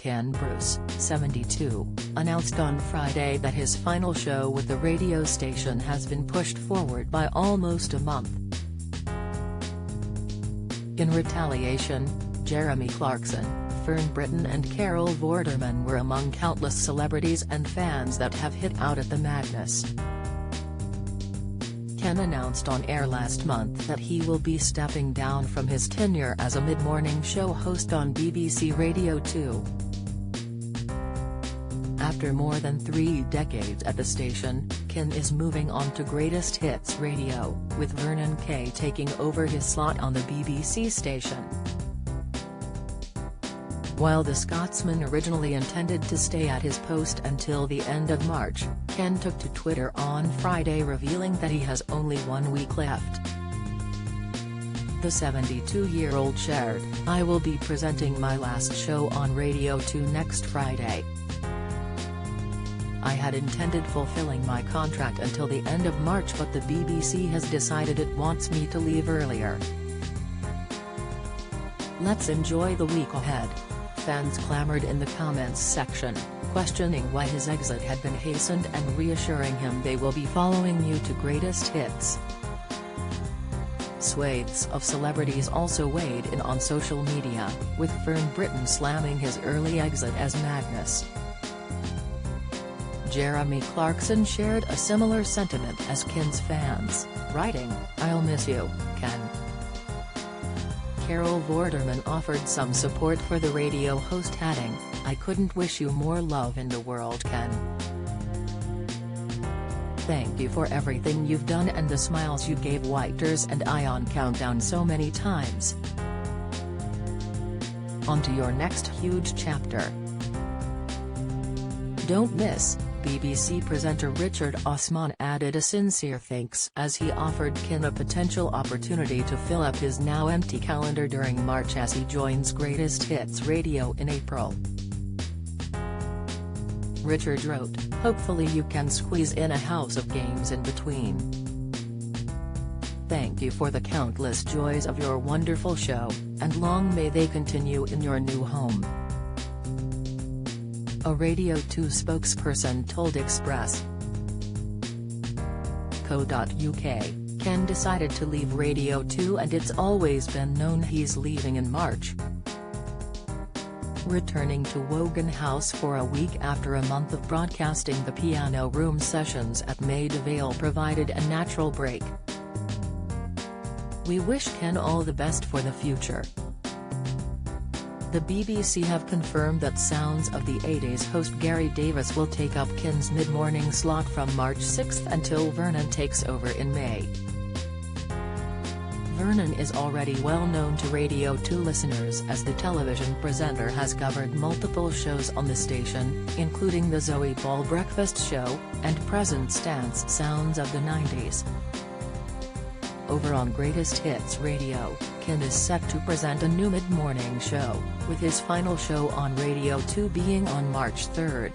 Ken Bruce, 72, announced on Friday that his final show with the radio station has been pushed forward by almost a month. In retaliation, Jeremy Clarkson, Fern Britton and Carol Vorderman were among countless celebrities and fans that have hit out at the madness. Ken announced on air last month that he will be stepping down from his tenure as a mid-morning show host on BBC Radio 2. After more than 3 decades at the station, Ken is moving on to Greatest Hits Radio, with Vernon Kay taking over his slot on the BBC station. While the Scotsman originally intended to stay at his post until the end of March, Ken took to Twitter on Friday revealing that he has only 1 week left. The 72-year-old shared, "I will be presenting my last show on Radio 2 next Friday. I had intended fulfilling my contract until the end of March, but the BBC has decided it wants me to leave earlier. Let's enjoy the week ahead." Fans clamored in the comments section, questioning why his exit had been hastened and reassuring him they will be following you to Greatest Hits. Swathes of celebrities also weighed in on social media, with Fern Britton slamming his early exit as madness. Jeremy Clarkson shared a similar sentiment as Ken's fans, writing, "I'll miss you, Ken." Carol Vorderman offered some support for the radio host, adding, "I couldn't wish you more love in the world, Ken. Thank you for everything you've done and the smiles you gave Whiters and I on Countdown so many times. On to your next huge chapter." Don't miss, BBC presenter Richard Osman added a sincere thanks as he offered Ken a potential opportunity to fill up his now empty calendar during March as he joins Greatest Hits Radio in April. Richard wrote, "Hopefully you can squeeze in a house of games in between. Thank you for the countless joys of your wonderful show, and long may they continue in your new home." A Radio 2 spokesperson told Express.co.uk, "Ken decided to leave Radio 2 and it's always been known he's leaving in March. Returning to Wogan House for a week after a month of broadcasting the Piano Room sessions at Maida Vale provided a natural break. We wish Ken all the best for the future." The BBC have confirmed that Sounds of the 80s host Gary Davis will take up Ken's mid-morning slot from March 6 until Vernon takes over in May. Vernon is already well known to Radio 2 listeners as the television presenter has covered multiple shows on the station, including the Zoe Ball Breakfast Show, and Present Stance Sounds of the 90s. Over on Greatest Hits Radio, Ken is set to present a new mid-morning show, with his final show on Radio 2 being on March 3.